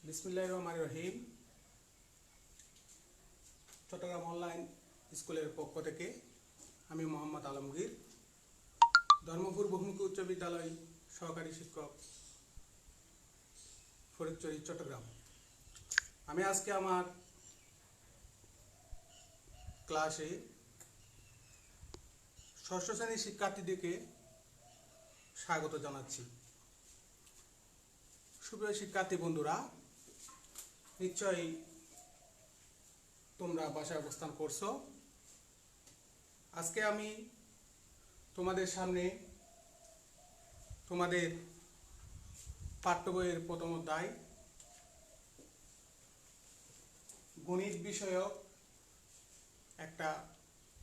বিসমিল্লাহির রহমানির রহিম। চট্টগ্রাম অনলাইন স্কুলের পক্ষ থেকে আমি মোহাম্মদ আলমগীর, ধর্মপুর বহুমুখী উচ্চ বিদ্যালয় সহকারী শিক্ষক, ফরিদচুরি, চট্টগ্রাম। আমি আজকে আমার ক্লাসে ষষ্ঠ শ্রেণীর শিক্ষার্থীদেরকে স্বাগত জানাচ্ছি। সুপ্রিয় শিক্ষার্থী বন্ধুরা, নিশ্চয়ই তোমরা বাসায় অবস্থান করছো। আজকে আমি তোমাদের সামনে তোমাদের পাঠ্য বইয়ের প্রথম অধ্যায় গণিত বিষয়ক একটা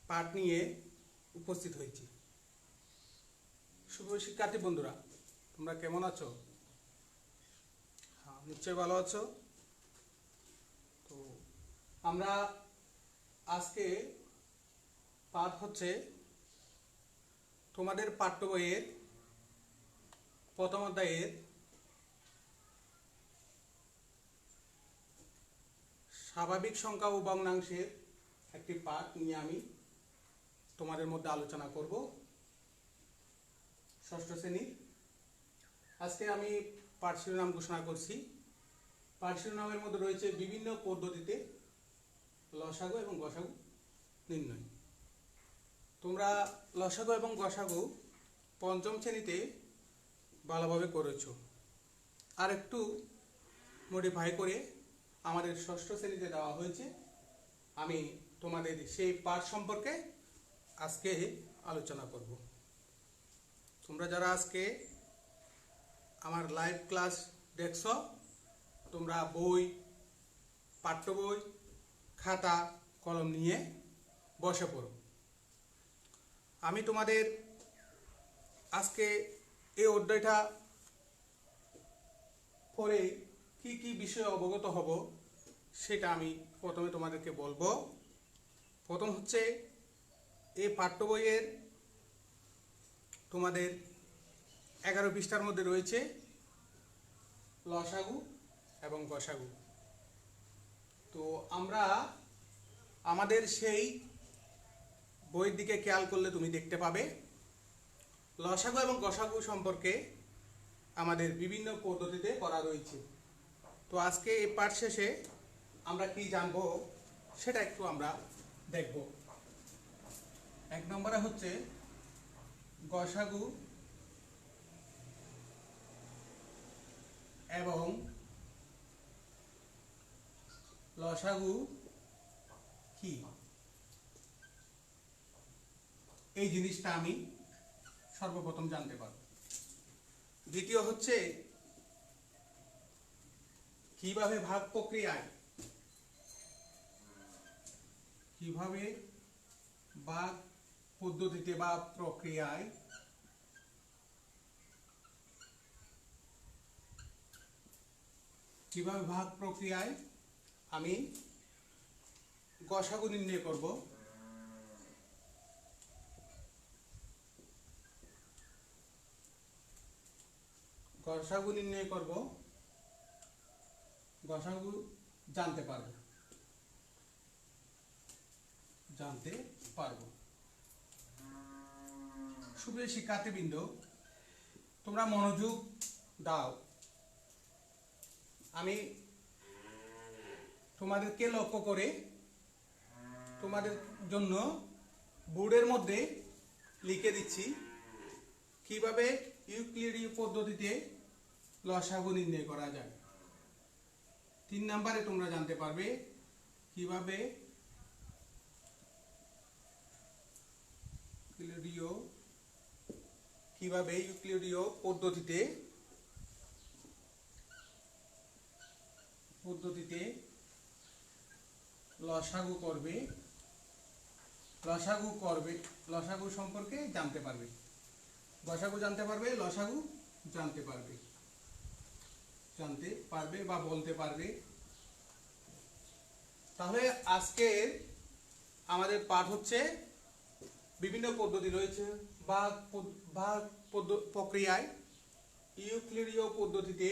পাঠ নিয়ে উপস্থিত হয়েছি। সুপ্রিয় শিক্ষার্থী বন্ধুরা, তোমরা কেমন আছো? হ্যাঁ, নিশ্চয়ই ভালো আছো। তো আমরা আজকে পাঠ হচ্ছে তোমাদের পাঠ্য বইয়ের প্রথম অধ্যায়ের স্বাভাবিক সংখ্যা ও ভগ্নাংশের একটি পাঠ নিয়ে আমি তোমাদের মধ্যে আলোচনা করব। ষষ্ঠ শ্রেণী। আজকে আমি পাঠ শিরোনাম ঘোষণা করছি। পাঠ শিরোনামের মধ্যে রয়েছে বিভিন্ন পদ্ধতিতে লসাগু এবং গসাগু নির্ণয়। তোমরা লসাগু এবং গসাগু পঞ্চম শ্রেণীতে ভালোভাবে করেছো, আর একটু মডিফাই করে আমাদের ষষ্ঠ শ্রেণীতে দেওয়া হয়েছে। আমি তোমাদের সেই পাঠ সম্পর্কে আজকে আলোচনা করব। তোমরা যারা আজকে আমার লাইভ ক্লাস দেখছ, তোমরা বই, পাঠ্য বই, খাতা, কলম নিয়ে বসে পড়ো। আমি তোমাদের আজকে এই অধ্যায়টা পড়ে কি কি বিষয়ে অবগত হব সেটা আমি প্রথমে তোমাদেরকে বলবো। প্রথম হচ্ছে, এই পাঠ্য বইয়ের তোমাদের 11 পৃষ্ঠার মধ্যে রয়েছে লসাগু এবং গসাগু। তো আমরা আমাদের সেই বইয়ের দিকে খেয়াল করলে তুমি দেখতে পাবে লসাগু এবং গসাগু সম্পর্কে আমাদের বিভিন্ন পদ্ধতিতে করা রয়েছে। তো আজকে এই পাঠ শেষে আমরা কি জানবো সেটা একটু আমরা দেখব। 1 নম্বরে হচ্ছে গসাগু এবং লসাগু কি, এই জিনিসটা আমি সর্বপ্রথম জানতে পারব। দ্বিতীয় হচ্ছে কিভাবে ভাগ প্রক্রিয়ায় ভাগ পদ্ধতিতে বা প্রক্রিয়ায় আমি গসাগু নির্ণয় করব। গসাগু জানতে পারবো। সুপ্রিয় শিক্ষার্থীবৃন্দ, তোমরা মনোযোগ দাও। আমি তোমাদেরকে লক্ষ্য করে তোমাদের জন্য বোর্ডের মধ্যে লিখে দিচ্ছি কিভাবে ইউক্লিডীয় পদ্ধতিতে লসাগু নির্ণয় করা যায়। 3 নম্বরে তোমরা জানতে পারবে কিভাবে ইউক্লিডীয় পদ্ধতিতে লসাগু সম্পর্কে জানতে পারবে। গসাগু জানতে পারবে, লসাগু জানতে পারবে বা বলতে পারবে। তাহলে আজকের আমাদের পাঠ হচ্ছে বিভিন্ন পদ্ধতি রয়েছে ভাগ প্রক্রিয়ায় ইউক্লিডীয় পদ্ধতিতে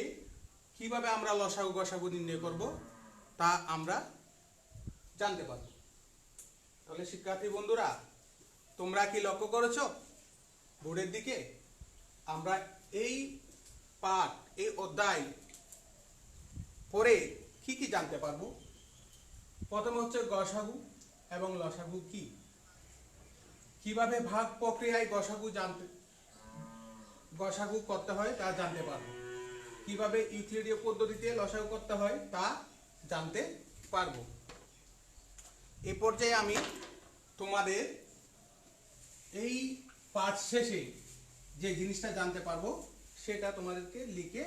কিভাবে আমরা লসাগু গসাগু নির্ণয় করব তা আমরা জানতে পারব। তাহলে শিক্ষার্থী বন্ধুরা, তোমরা কি লক্ষ্য করেছো বোর্ডের দিকে? আমরা এই পাঠ, এই অধ্যায় পড়ে কি কি জানতে পারবো? প্রথমে হচ্ছে গসাগু এবং লসাগু কি, কিভাবে ভাগ প্রক্রিয়ায় গসাগু করতে হয় তা জানতে পারবো, কিভাবে ইউক্লিডীয় পদ্ধতিতে লসাগু করতে হয় তা জানতে পারবো। এ পর্যায়ে আমি তোমাদের এই পাঠ শেষে যে জিনিসটা জানতে পারবো সেটা তোমাদেরকে লিখে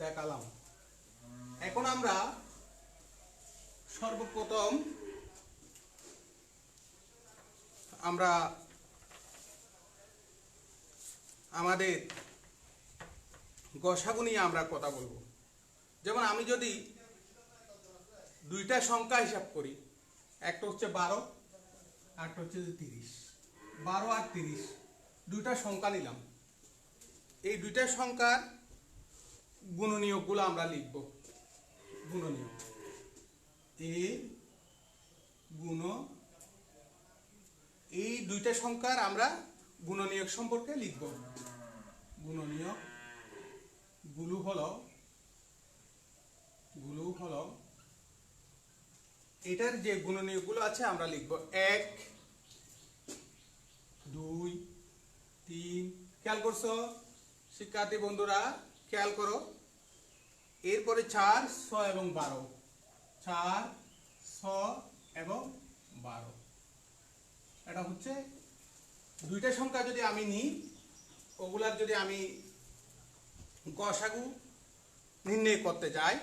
দেখালাম। এখন আমরা সর্বপ্রথম আমরা আমাদের গসাগু নিয়ে আমরা কথা বলবো। যেমন আমি যদি দুইটা সংখ্যা হিসাব করি, একটা হচ্ছে 12 আর একটা হচ্ছে 30। 12 আর 30 দুইটা সংখ্যা নিলাম। এই দুইটা সংখ্যার গুণনীয়কগুলো আমরা লিখব। গুণনীয়ক এ গুণ, এই দুইটা সংখ্যার আমরা গুণনীয়ক সম্পর্কে লিখব। গুণনীয়ক গুলো হলো এটার যে গুণনীয়কগুলো আছে আমরা লিখব 1 2 3। খেয়াল করছো শিক্ষার্থী বন্ধুরা? খেয়াল করো। এরপরে 4 6 এবং 12, 4 6 এবং 12। এটা হচ্ছে দুইটা সংখ্যা যদি আমি নিই, ওগুলার যদি আমি গসাগু নির্ণয় করতে যাই,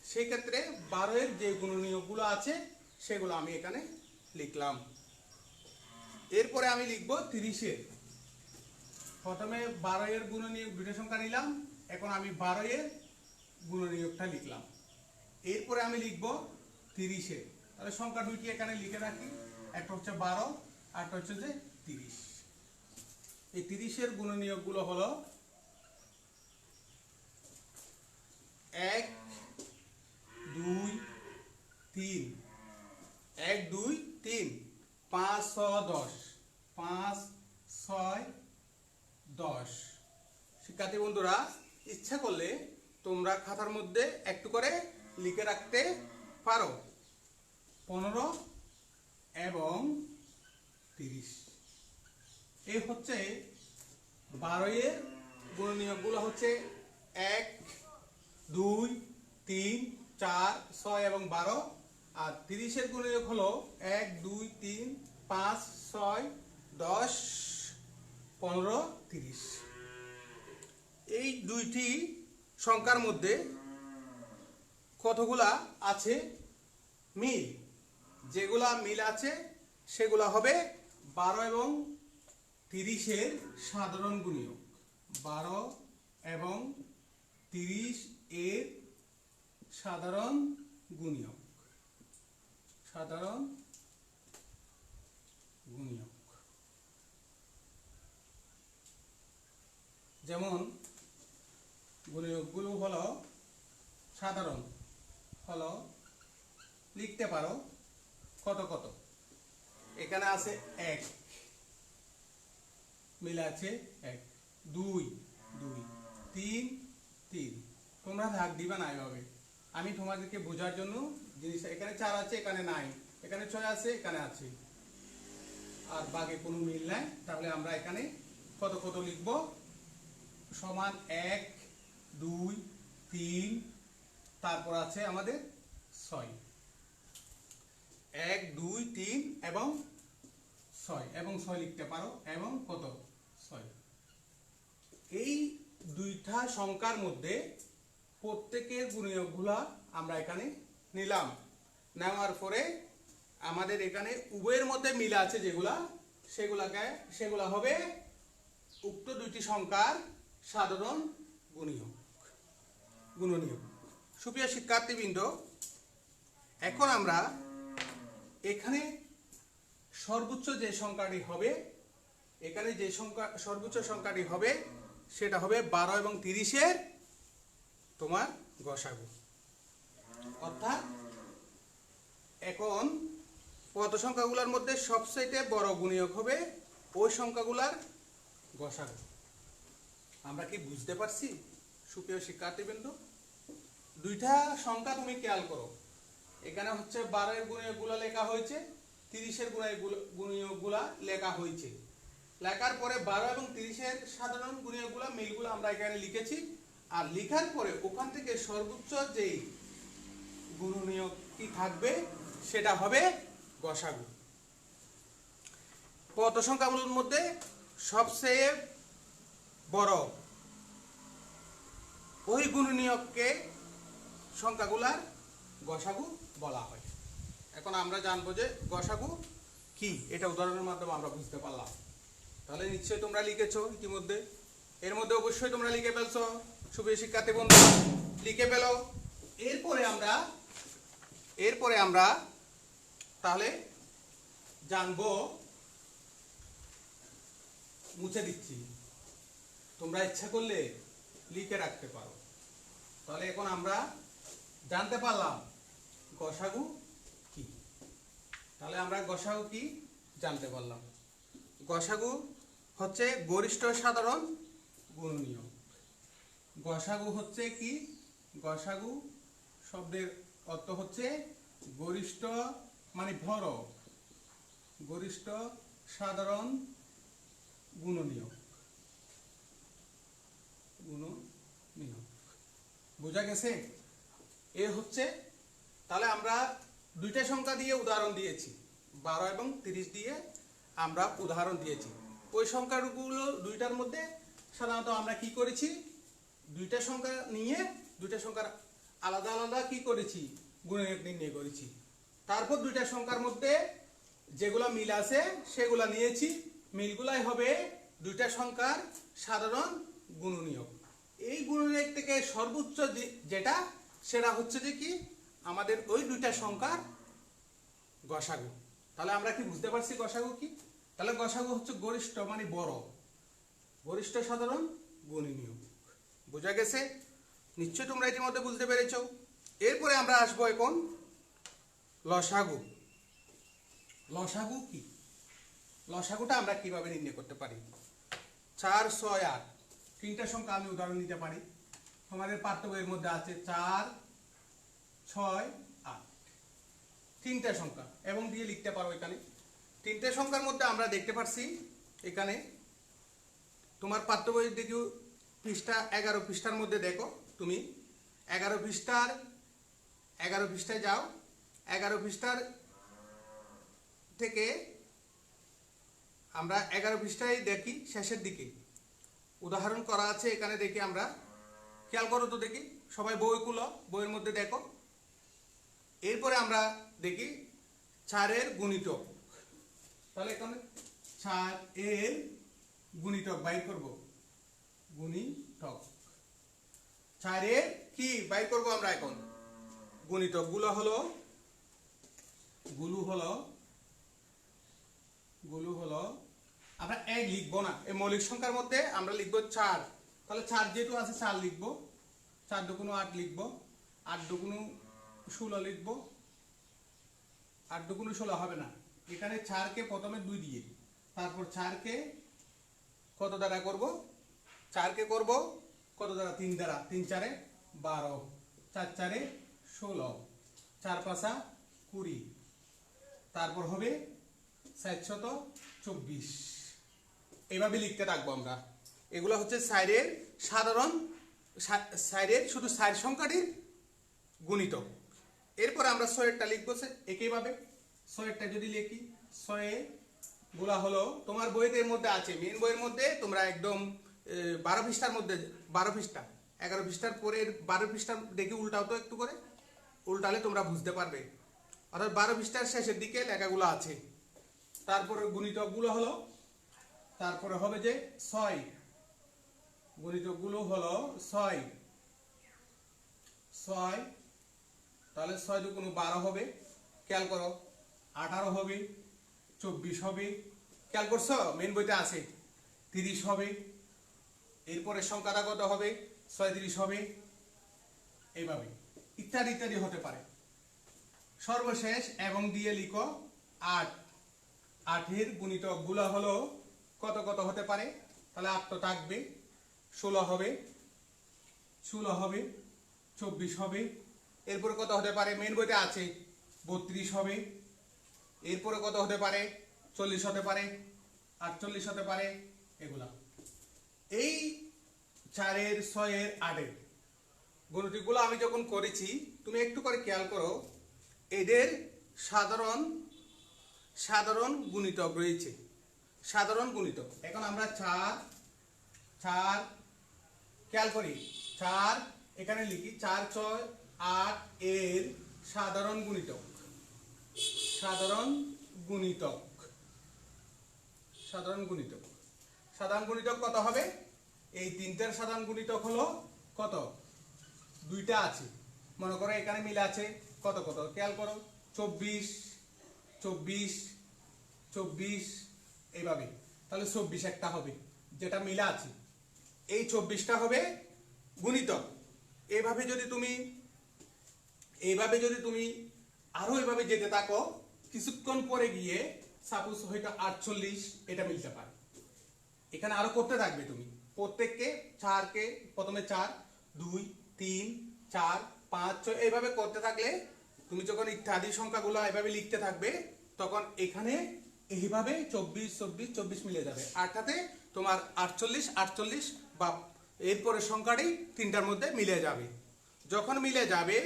সেই ক্ষেত্রে 12 এর যে গুণনীয়কগুলো আছে সেগুলো আমি এখানে লিখলাম। এরপরে আমি লিখব 30 এর। প্রথমে 12 এর গুণনীয়ক দুইটা সংখ্যা নিলাম, এখন আমি 12 এর গুণনীয়কটা লিখলাম। এরপরে আমি লিখব 30 এর। তাহলে সংখ্যা দুইটি এখানে লিখে রাখি, একটা হচ্ছে 12 আর একটা হচ্ছে যে 30। এই 30 এর গুণনীয়কগুলো হলো 1 2 3, 1 2 3, 5 6 10, 5 6 10। শিক্ষার্থী বন্ধুরা, ইচ্ছা করলে তোমরা খাতার মধ্যে একটু করে লিখে রাখতে পারো। 15 এবং 30 এই হচ্ছে 12 এর গুণনীয়কগুলো হচ্ছে 1 2 3 4 6 এবং 12। আর 30 এর গুণনীয়ক হলো 1 2 3 5 6 10 15 30। এই দুইটি সংখ্যার মধ্যে কতগুলা আছে মিল? যেগুলা মিল আছে সেগুলা হবে 12 এবং 30 এর সাধারণ গুণনীয়ক। 12 এবং 30 এর সাধারণ গুণনীয়ক। সাধারণ গুণনীয়ক যেমন গুণনীয়কগুলো হলো সাধারণ, হলো লিখতে পারো কত কত। এখানে আছে 1, মিলে আছে 1 2 2 3 3। তোমরা ভাগ দিবা না এভাবে, আমি তোমাদেরকে বোঝার জন্য জিনিসটা। এখানে 4 আছে, এখানে নাই, এখানে 6 আছে, এখানে আছে, আর বাকি কোনো মিল নাই। তাহলে আমরা এখানে কত কত লিখব? সমান 1 2 3, তারপর আছে আমাদের 6। 1 2 3 এবং 6, এবং 6 লিখতে পারো, এবং কত 6। এই দুইটা সংখ্যার মধ্যে প্রত্যেকের গুণনীয়কগুলা আমরা এখানে নিলাম। নেওয়ার পরে আমাদের এখানে উভয়ের মধ্যে মিল আছে যেগুলা, সেগুলা হবে উক্ত দুইটি সংখ্যার সাধারণ গুণনীয়ক। সুপ্রিয় শিক্ষার্থীবৃন্দ, এখন আমরা এখানে সর্বোচ্চ যে সংখ্যাটি হবে, এখানে যে সর্বোচ্চ সংখ্যাটি হবে সেটা হবে 12 এবং 30 এর তোমার গসাগু। অর্থাৎ এখন পদ সংখ্যাগুলোর মধ্যে সবচেয়ে বড় গুণিয়ক হবে ওই সংখ্যাগুলার গসাগু। আমরা কি বুঝতে পারছি সুপ্রিয় শিক্ষার্থীবৃন্দ? দুইটা সংখ্যা তুমি খেয়াল করো, এখানে হচ্ছে 12 এর গুণিয়কগুলো লেখা হয়েছে, 30 এর গুণিয়কগুলা লেখা হয়েছে। লেখার পরে 12 এবং 30 এর সাধারণ গুণিয়কগুলা মিলগুলো আমরা এখানে লিখেছি। আর লেখার পরে ওখান থেকে সর্বোচ্চ যেই গুণনীয়কটি থাকবে সেটা হবে গসাগু। পদ সংখ্যাগুলোর মধ্যে সবচেয়ে বড় ওই গুণনীয়ককে সংখ্যাগুলার গসাগু বলা হয়। এখন আমরা জানবো যে গসাগু কি, এটা উদাহরণের মাধ্যমে আমরা বুঝতে পারলাম। তাহলে নিশ্চয়ই তোমরা লিখেছো ইতিমধ্যে, এর মধ্যে অবশ্যই তোমরা লিখে ফেলছো সুপ্রিয় শিক্ষার্থী বন্ধু, লিখে ফেলো। এরপরে আমরা তাহলে জানবো, মুছে দিচ্ছি, তোমরা ইচ্ছা করলে লিখে রাখতে পারো। তাহলে এখন আমরা জানতে পারলাম গসাগু কি। তাহলে আমরা গসাগু কি জানতে পারলাম। গসাগু হচ্ছে গরিষ্ঠ সাধারণ গুণনীয়ক। গসাগু হচ্ছে কি? গসাগু শব্দের অর্থ হচ্ছে গরিষ্ঠ মানে বড়, গরিষ্ঠ সাধারণ গুণনীয়ক। বোঝা গেছে? এ হচ্ছে, তাহলে আমরা দুইটা সংখ্যা দিয়ে উদাহরণ দিয়েছি, 12 এবং 30 দিয়ে আমরা উদাহরণ দিয়েছি। ওই সংখ্যাগুলো দুইটার মধ্যে সাধারণত আমরা কি করেছি, দুইটা সংখ্যা নিয়ে দুইটা সংখ্যার আলাদা আলাদা কি করেছি, গুণনীয়ক নির্ণয় করেছি। তারপর দুইটা সংখ্যার মধ্যে যেগুলা মিল আছে সেগুলা নিয়েছি, মিলগুলাই হবে দুইটা সংখ্যার সাধারণ গুণনীয়ক। এই গুণনীয়ক থেকে সর্বোচ্চ যেটা সেটা হচ্ছে যে কি আমাদের ওই দুইটা সংখ্যার গসাগু। তাহলে আমরা কি বুঝতে পারছি গসাগু কি? তাহলে গসাগু হচ্ছে গরিষ্ঠ মানে বড়, গরিষ্ঠ সাধারণ গুণনীয়ক। বোঝা গেছে? নিশ্চয় তোমরা এটির মধ্যে বুঝতে পেরেছো। এরপরে আমরা আসবো এখন লসাগু। লসাগু কি? লসাগুটা আমরা কিভাবে নির্ণয় করতে পারি? 4, 6, 8 তিনটা সংখ্যা আমি উদাহরণ নিতে পারি। আমাদের পাঠ্য বইয়ের মধ্যে আছে 4, 6, 8 তিনটা সংখ্যা এবং দিয়ে লিখতে পারো। এখানে তিনটা সংখ্যার মধ্যে আমরা দেখতে পাচ্ছি, এখানে তোমার পাঠ্য বইয়ের দিকে পৃষ্ঠা 11 পৃষ্ঠার মধ্যে দেখো, তুমি 11 পৃষ্ঠায় যাও। 11 পৃষ্ঠার থেকে আমরা 11 পৃষ্ঠায় দেখি শেষের দিকে উদাহরণ করা আছে। এখানে দেখি আমরা, খেয়াল করো তো দেখি, সবাই বই খুলো, বইয়ের মধ্যে দেখো। এরপরে আমরা দেখি 4 এর গুণিতক। তাহলে এখানে 4 এর গুণিতক বাইর করব, গুণিতক 4 এর কি বাইর করব আমরা এখন? গুণিতক গুলো হলো আমরা 1 লিখবো না, এই মৌলিক সংখ্যার মধ্যে আমরা লিখবো 4। তাহলে 4 যেহেতু আছে 4 লিখবো, 4 দুগুণ 8 লিখবো, 8 দুগুণ 16 লিখবো। 8 দুগুণ 16 হবে না, এখানে 4 কে প্রথমে 2 দিয়ে, তারপর 4 কে কত দ্বারা করব? 4 কে করব কত দ্বারা? 3 দ্বারা। 3 4 12, 4 4 16, 4 5 20, তারপর হবে 424। এইভাবে লিখতে থাকবো আমরা। এগুলো হচ্ছে সাইডের সাধারণ, সাইডের শুধু সাইড সংখ্যাটির গুণিতক। এরপরে আমরা 6 লিখবো একইভাবে। 6 যদি লিখি, 6 গুলা হলো তোমার বইয়ের মধ্যে আছে, মেন বইয়ের মধ্যে তোমরা একদম 12 পৃষ্ঠার মধ্যে, 12 পৃষ্ঠা 11 পৃষ্ঠার পরে 12 পৃষ্ঠা দেখি উল্টাও তো একটু করে, উল্টালে তোমরা বুঝতে পারবে। অর্থাৎ 12 পৃষ্ঠার শেষের দিকে লেখাগুলো আছে। তারপরে গুণিতকগুলো হলো, তারপরে হবে যে 6, গুণিতকগুলো হলো 6, তাহলে 6 দুগুণ 12 হবে, খেয়াল করো। 18 হবে, 24 হবে, খেয়াল করছো মেন বইতে আছে। 30 হবে, এরপরে সংখ্যাটা কত হবে? 37 হবে, এইভাবে ইত্যাদি ইত্যাদি হতে পারে। সর্বশেষ এবং দিয়ে লিখো 8। 8-এর গুণিতকগুলো হলো কত কত হতে পারে, তাহলে 8 তো থাকবে, 16 হবে, 24 হবে, এরপরে কত হতে পারে, মেন বইতে আছে 32 হবে, এরপরে কত হতে পারে, 40 হতে পারে, 48 হতে পারে, এগুলা। এই 4-এর 6-এর 8-এর গণিতগুলো আমি যখন করেছি তুমি একটু করে খেয়াল করো, এদের সাধারণ গুণিতক রয়েছে, সাধারণ গুণিতক। এখন আমরা 4 খেয়াল করি, 4 এখানে লিখি, 4, 6, 8 এর সাধারণ গুণিতক, সাধারণ গুণিতক কত হবে? এই 3টার সাধারণ গুণিতক হলো কত? 2টা আছে, মনে করো এখানে মিলে আছে কত কত, খেয়াল করো, 24 এইভাবে, তাহলে 24 একটা হবে যেটা মিলে আছে, এই 24টা হবে গুণিতক। এইভাবে যদি তুমি আরো এইভাবে যেতে থাকো, কিছুক্ষণ পরে গিয়ে সাপোজ হয়তো 48 এটা মিলতে পারে। এখানে আরো করতে থাকবে তুমি, প্রত্যেককে 4কে প্রথমে 4, 2, 3, 4, 5, 6 এইভাবে করতে থাকলে তুমি যখন ইত্যাদি সংখ্যাগুলো এইভাবে লিখতে থাকবে, তখন এখানে এইভাবে 24 মিলে যাবে, অর্থাৎ তোমার 48 বা এরপরে সংখ্যাটি 3টার মধ্যে মিলে যাবে। যখন মিলে যাবে,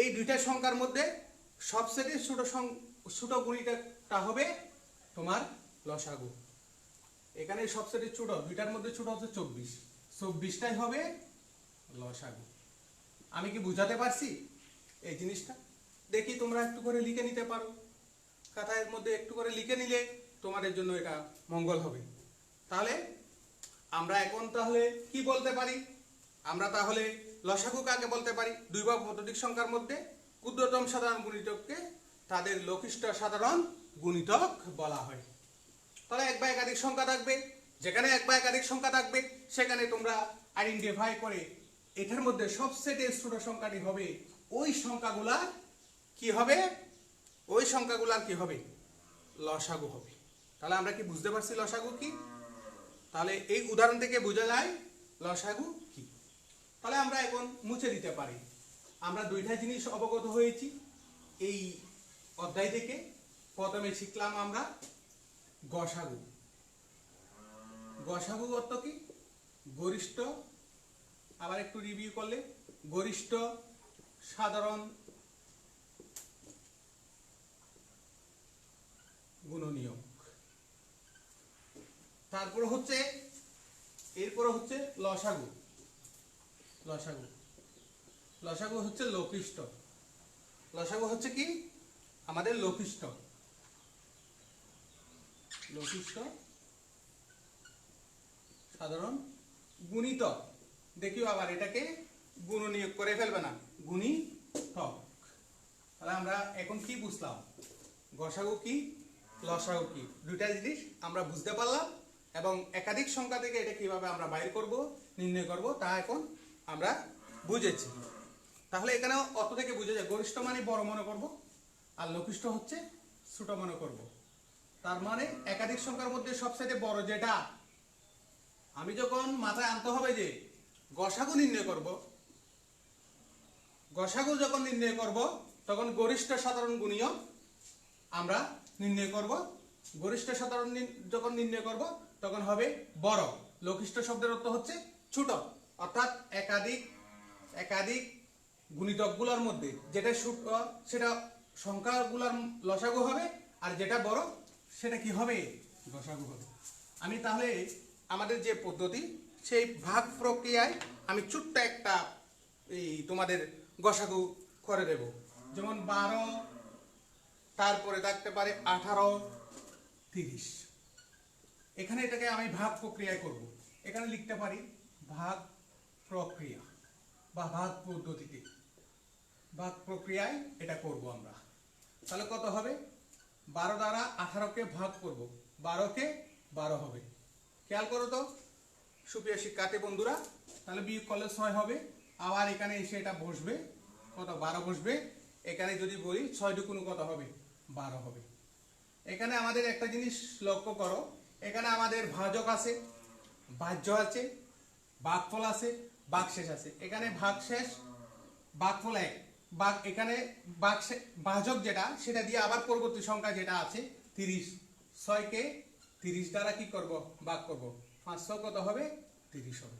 এই 2টা সংখ্যার মধ্যে সবচেয়ে ছোট গুণিতকটা হবে তোমার লসাগু। এখানে সবচেয়ে ছোট 2টার মধ্যে ছোট হচ্ছে 24টাই হবে লসাগু। আমি কি বুঝাতে পারছি এই জিনিসটা? দেখি তোমরা একটু করে লিখে নিতে পারো, খাতার মধ্যে একটু করে লিখে নিলে তোমাদের জন্য এটা মঙ্গল হবে। তাহলে আমরা এখন তাহলে কি বলতে পারি? আমরা তাহলে লসাগু কাকে বলতে পারি? 2 বা ততোধিক সংখ্যার মধ্যে ক্ষুদ্রতম সাধারণ গুণিতককে তাদের লঘিষ্ঠ সাধারণ গুণিতক বলা হয়। তাহলে 1 বা একাধিক সংখ্যা থাকবে, যেখানে 1 বা একাধিক সংখ্যা থাকবে সেখানে তোমরা আইডেন্টিফাই করে এটার মধ্যে সবচেয়ে ছোট সংখ্যাটি হবে, ওই সংখ্যাগুলার কি হবে? লসাগু হবে। তাহলে আমরা কি বুঝতে পারছি লসাগু কি? তাহলে এই উদাহরণ থেকে বোঝা যায় লসাগু কি। তাহলে আমরা এখন মুছে দিতে পারি। আমরা 2টা জিনিস অবগত হয়েছি এই অধ্যায় থেকে। প্রথমে শিখলাম আমরা গসাগু। গসাগু অর্থ কি? গরিষ্ঠ, আবার একটু রিভিউ করলে গরিষ্ঠ সাধারণ গুণনীয়ক। তারপরে হচ্ছে এরপরে হচ্ছে লসাগু। লসাগু হচ্ছে লঘিষ্ঠ। লসাগু হচ্ছে কি? আমাদের লঘিষ্ঠ সাধারণ গুণিতক। দেখিও আবার এটাকে গুণনীয়ক করে ফেলবে না, গুণিতক। তাহলে আমরা এখন কি বুঝলাম? গসাগু কি, লসাগু কি, 2টা জিনিস আমরা বুঝতে পারলাম। এবং একাধিক সংখ্যা থেকে এটা কিভাবে আমরা বাইর করব, নির্ণয় করব, তা এখন আমরা বুঝেছি। তাহলে এখানে অত থেকে বুঝে যায় গরিষ্ঠ মানে বড় মনে করব, আর লঘিষ্ঠ হচ্ছে ছোট মনে করব। তার মানে একাধিক সংখ্যার মধ্যে সবচেয়ে বড় যেটা, আমি যখন মাথায় আনতে হবে যে গসাগু নির্ণয় করব, গসাগু যখন নির্ণয় করব তখন গরিষ্ঠ সাধারণ গুণিতক আমরা নির্ণয় করব। গরিষ্ঠ সাধারণ যখন নির্ণয় করব তখন হবে বড়। লঘিষ্ঠ শব্দের অর্থ হচ্ছে ছোট, অর্থাৎ একাধিক গুণিতকগুলোর মধ্যে যেটা ছোট সেটা সংখ্যাগুলোর লসাগু হবে, আর যেটা বড় সেটা কি হবে? গসাগু হবে। আমি তাহলে আমাদের যে পদ্ধতি সেই ভাগ প্রক্রিয়ায় আমি ছোট্ট একটা এই তোমাদের গসাগু করে দেব। যেমন 12, তারপরে থাকতে পারে 18, 30। এখানে এটাকে আমি ভাগ প্রক্রিয়ায় করব। এখানে লিখতে পারি ভাগ প্রক্রিয়া বা ভাগ পদ্ধতিতে, ভাগ প্রক্রিয়ায় এটা করব আমরা। তাহলে কত হবে? 12 দ্বারা 18কে ভাগ করব, 12কে 12 হবে। খেয়াল করো তো সুপ্রিয় শিক্ষার্থী বন্ধুরা, তাহলে বিয়োগ করলে 6 হবে, আবার এখানে এসে এটা বসবে কত 12 বসবে। এখানে যদি বলি 6 দুগুণ কত হবে 12 হবে। এখানে আমাদের একটা জিনিস লক্ষ্য করো, এখানে আমাদের ভাজক আছে, ভাজ্য আছে, ভাগফল আছে, ভাগশেষ আছে। এখানে ভাগশেষ ভাগফল এক, ভাগ এখানে ভাজক যেটা সেটা দিয়ে আবার পরবর্তী সংখ্যা যেটা আছে 30, 6 কে 30 দ্বারা কি করব ভাগ করব, 500 কত হবে 30 হবে।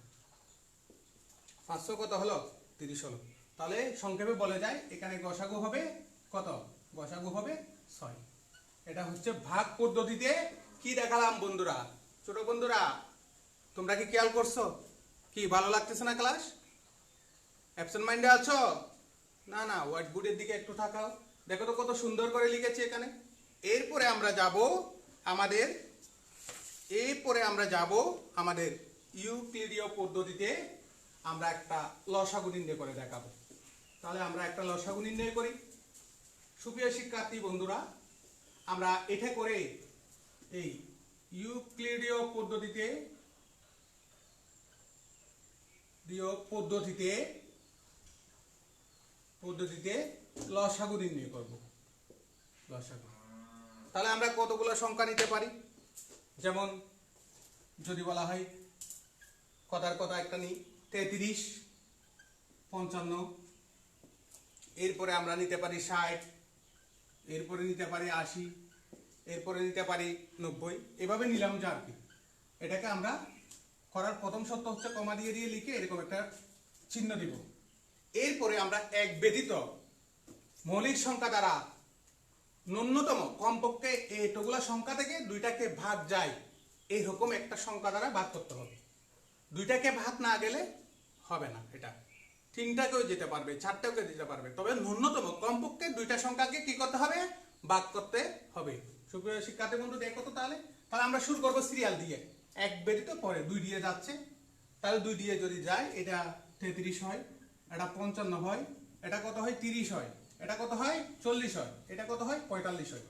500 কত হলো 30 হলো। তাহলে সংক্ষেপে বলা যায় এখানে গসাগু হবে কত, গসাগু হবে 6। এটা হচ্ছে ভাগ পদ্ধতিতে কি দেখালাম বন্ধুরা। ছোট বন্ধুরা তোমরা কি খেয়াল করছো, কি ভালো লাগতেছে না ক্লাস? অ্যাবসেন্ট মাইন্ডে আছো? না না, হোয়াইট বোর্ডের দিকে একটু তাকাও, দেখো তো কত সুন্দর করে লিখেছি এখানে। এরপরে আমরা যাব আমাদের ইউক্লিডীয় পদ্ধতিতে আমরা একটা লসাগু নির্ণয় করে দেখাবো। তাহলে আমরা একটা লসাগু নির্ণয় করি। সুপ্রিয় শিক্ষার্থী বন্ধুরা, আমরা এটা করে এই ইউক্লিডীয় পদ্ধতিতে লসাগু নির্ণয় করব। লসাগু তাহলে আমরা কতগুলো সংখ্যা নিতে পারি, যেমন যদি বলা হয় কথার কথা একটা নিই 33, 55, এরপরে আমরা নিতে পারি 60, এরপরে নিতে পারি 80, এরপরে নিতে পারি 90, এভাবে নিলাম যা আর কি। এটাকে আমরা করার প্রথম শর্ত হচ্ছে কমা দিয়ে দিয়ে লিখে এরকম একটা চিহ্ন দিব। এরপরে আমরা এক ব্যতীত মৌলিক সংখ্যা দ্বারা ন্যূনতম কমপক্ষে এতগুলা সংখ্যা থেকে দুইটাকে ভাগ যায় এইরকম একটা সংখ্যা দ্বারা ভাগ করতে হবে। দুইটাকে ভাগ না গেলে হবে না, এটা তিনটাকেও যেতে পারবে, চারটাকেও যেতে পারবে, তবে ন্যূনতম কমপক্ষে দুইটা সংখ্যাকে কি করতে হবে ভাগ করতে হবে। সুপ্রিয় শিক্ষার্থী বন্ধু দেখো তো, তাহলে আমরা শুরু করবো সিরিয়াল দিয়ে, এক ব্যতীত পরে 2 দিয়ে যাচ্ছে। তাহলে 2 দিয়ে যদি যায় এটা 33 হয়, এটা 55 হয়, এটা কত হয় 30 হয়, এটা কত হয় 40 হয়, এটা কত হয় 45 হয়।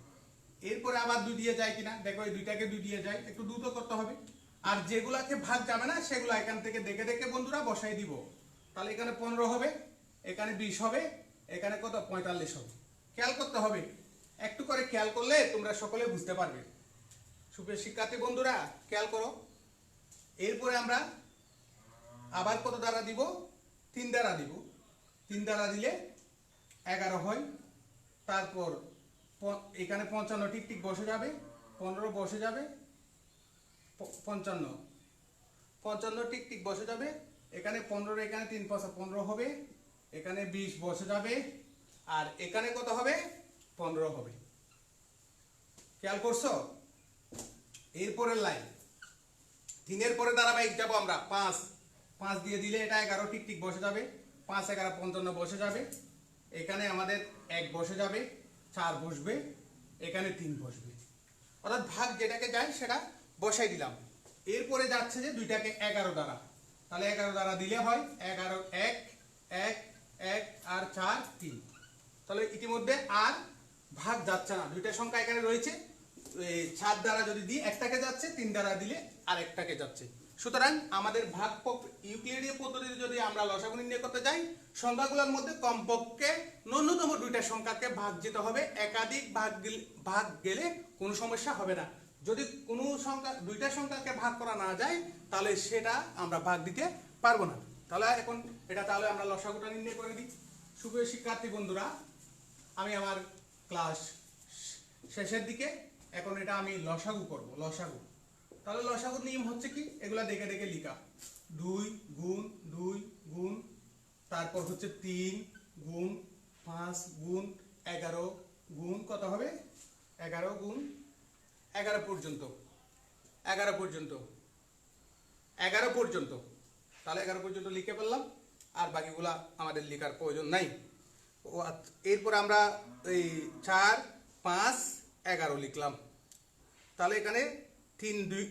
এরপরে আবার 2 দিয়ে যায় কিনা দেখো, এই দুইটাকে 2 দিয়ে যায়, একটু দ্রুত করতে হবে। আর যেগুলাকে ভাগ যাবে না সেগুলো এখান থেকে দেখে দেখে বন্ধুরা বসাই দিব। তাহলে এখানে 15 হবে, এখানে 20 হবে, এখানে কত 45 হবে। খেয়াল করতে হবে, একটু করে খেয়াল করলে তোমরা সকলে বুঝতে পারবে। সুপ্রিয় শিক্ষার্থী বন্ধুরা খেয়াল করো। এরপরে আমরা আবার কত দ্বারা দিব, 3 দ্বারা দিব। 3 দ্বারা দিলে 11 হয়। তারপর এখানে 55 ঠিক ঠিক বসে যাবে, 15 বসে যাবে, 55 ঠিক ঠিক বসে যাবে। এখানে 15, এখানে 3 5 15 হবে, এখানে 20 বসে যাবে, আর এখানে কত হবে 15 হবে। খেয়াল করছো? এরপরের লাইন 3 এর পরে ধারাবাহিক যাব আমরা 5 দিয়ে দিলে এটা 11 ঠিক ঠিক বসে যাবে, 5 11 55 বসে যাবে। এখানে আমাদের 1 বসে যাবে, 4 বসবে, এখানে 3 বসবে, অর্থাৎ ভাগ যেটাকে যায় সেটা বসাই দিলাম। এরপরে যাচ্ছে যে দুইটাকে 11 দ্বারা, তাহলে 11 দ্বারা দিলে হয় 11 1 1 1 আর 4 3। তাহলে ইতিমধ্যে আর ভাগ যাচ্ছে না, দুইটা সংখ্যা এখানে রয়েছে। 7 দ্বারা যদি দিই একটাকে যাচ্ছে, 3 দ্বারা দিলে আর একটাকে যাচ্ছে। সুতরাং আমাদের ভাগ ইউক্লিডীয় পদ্ধতিতে যদি আমরা লসাগু নির্ণয় করতে যাই, সংখ্যাগুলোর মধ্যে কমপক্ষে ন্যূনতম দুইটা সংখ্যাকে ভাগ যেতে হবে। একাধিক ভাগ গেলে কোনো সমস্যা হবে না। যদি কোনো দুইটা সংখ্যাকে ভাগ করা না যায় তাহলে সেটা আমরা ভাগ দিতে পারবো না। তাহলে এখন তাহলে আমরা লসাগুটা নির্ণয় করে দিই। সুপ্রিয় শিক্ষার্থী বন্ধুরা, আমি আমার ক্লাস শেষের দিকে, এখন এটা আমি লসাগু করব। লসাগু, তাহলে লসাগুর নিয়ম হচ্ছে কি, এগুলা দেখে দেখে লিখা। 2 গুণ 2 গুণ, তারপর হচ্ছে 3 গুণ 5 গুণ 11 গুণ কত হবে 11 গুণ 11 পর্যন্ত, 11 পর্যন্ত, 11 পর্যন্ত। তাহলে 11 পর্যন্ত লিখে ফেললাম, আর বাকিগুলা আমাদের লেখার প্রয়োজন নাই। এরপর আমরা এই 4 5 11 লিখলাম। তাহলে এখানে 3 2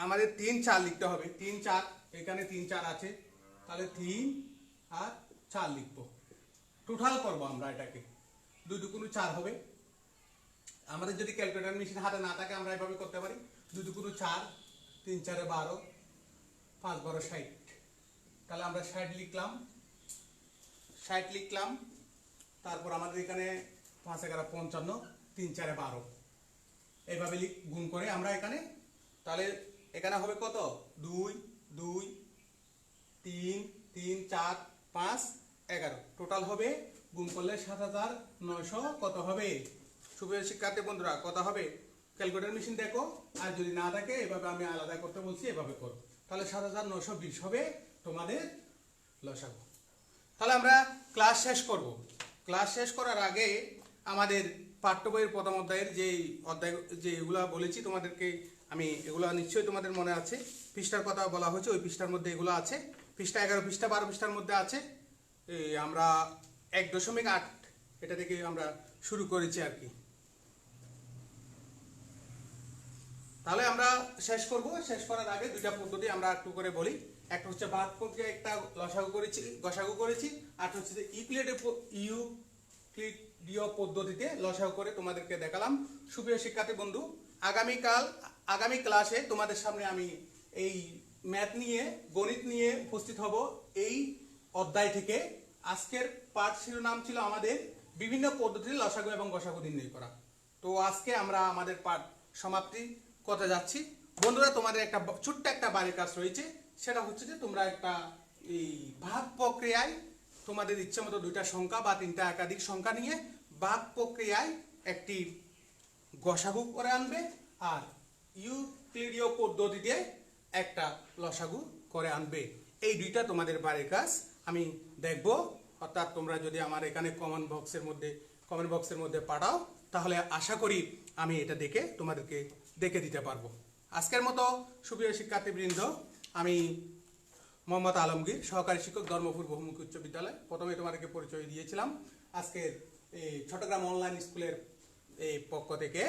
আমাদের 3 4 লিখতে হবে। 3 4, এখানে 3 4 আছে, তাহলে 3 আর 4 লিখবো। টোটাল করব আমরা এটাকে, 2 2 গুণ 4 হবে। আমাদের যদি ক্যালকুলেটর মেশিন হাতে না থাকে আমরা এভাবে করতে পারি। 2 2 গুণ 4, 3 4 12, 5 12 60। তাহলে আমরা 60 লিখলাম। 60 লিখলাম, তারপর আমাদের এখানে 5 11 55, 3 4 12, এইভাবে গুণ করে আমরা এখানে, তাহলে এখানে হবে কত 2 2 3 3 4 5 11, টোটাল হবে গুণ করলে 7900 কত হবে? সুপ্রিয় শিক্ষার্থী বন্ধুরা কত হবে? ক্যালকুলেটর মেশিন দেখো, আর যদি না থাকে এভাবে আমি আলাদা করতে বলছি, এভাবে করো, তাহলে 7920 হবে তোমাদের লসাগু। তাহলে আমরা ক্লাস শেষ করব। ক্লাস শেষ করার আগে আমাদের পাঠ্য বইয়ের প্রথম অধ্যায়ের যে এগুলা বলেছি তোমাদেরকে আমি, এগুলা নিশ্চয়ই তোমাদের মনে আছে, পৃষ্ঠার কথা বলা হয়েছে, ওই পৃষ্ঠার মধ্যে এগুলো আছে, পৃষ্ঠা 11 পৃষ্ঠা 12 পৃষ্ঠার মধ্যে আছে। আমরা 1.8 এটা থেকে আমরা শুরু করেছি আর কি। তাহলে আমরা শেষ করব। শেষ করার আগে দুইটা পদ্ধতি আমরা একটু করে বলি। একটা হচ্ছে ভাগ প্রক্রিয়া, একটা গসাগু করেছি, আর হচ্ছে ইউক্লিডীয় পদ্ধতিতে লসাগু করে তোমাদেরকে দেখালাম। সুপ্রিয় শিক্ষার্থী বন্ধু, আগামী ক্লাসে তোমাদের সামনে আমি এই ম্যাথ নিয়ে, গণিত নিয়ে উপস্থিত হব এই অধ্যায় থেকে। আজকের পাঠ শিরোনাম ছিল আমাদের বিভিন্ন পদ্ধতিতে লসাগু এবং গসাগু নির্ণয় করা। তো আজকে আমরা আমাদের পাঠ সমাপ্তি করতে যাচ্ছি। বন্ধুরা, তোমাদের একটা ছোট্ট একটা বাড়ির কাজ রয়েছে, সেটা হচ্ছে যে তোমরা একটা এই ভাগ প্রক্রিয়ায় তোমাদের ইচ্ছে মতো দুইটা সংখ্যা বা তিনটা একাধিক সংখ্যা নিয়ে ভাগ প্রক্রিয়ায় একটি গসাগু করে আনবে, আর ইউক্লিডীয় পদ্ধতিতে একটা লসাগু করে আনবে। এই দুইটা তোমাদের বাড়ির কাজ আমি দেখব। অর্থাৎ তোমরা যদি আমার এখানে কমেন্ট বক্সের মধ্যে পাঠাও, তাহলে আশা করি আমি এটা দেখে তোমাদেরকে দেখে দিতে পারবো। আজকের মতো সুপ্রিয় শিক্ষার্থীবৃন্দ, আমি মোহাম্মদ আলমগীর, সহকারী শিক্ষক, ধর্মপুর বহুমুখী উচ্চ বিদ্যালয়। প্রথমে তোমাদেরকে পরিচয় দিয়েছিলাম। আজকের এই চট্টগ্রাম অনলাইন স্কুলের এই পক্ষ থেকে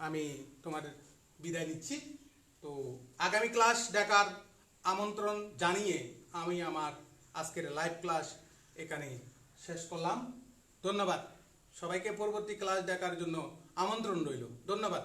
আমি তোমাদের বিদায় নিচ্ছি। তো আগামী ক্লাস দেখার আমন্ত্রণ জানিয়ে আমি আমার আজকের লাইভ ক্লাস এখানে শেষ করলাম। ধন্যবাদ সবাইকে। পরবর্তী ক্লাস দেখার জন্য আমন্ত্রণ রইল। ধন্যবাদ।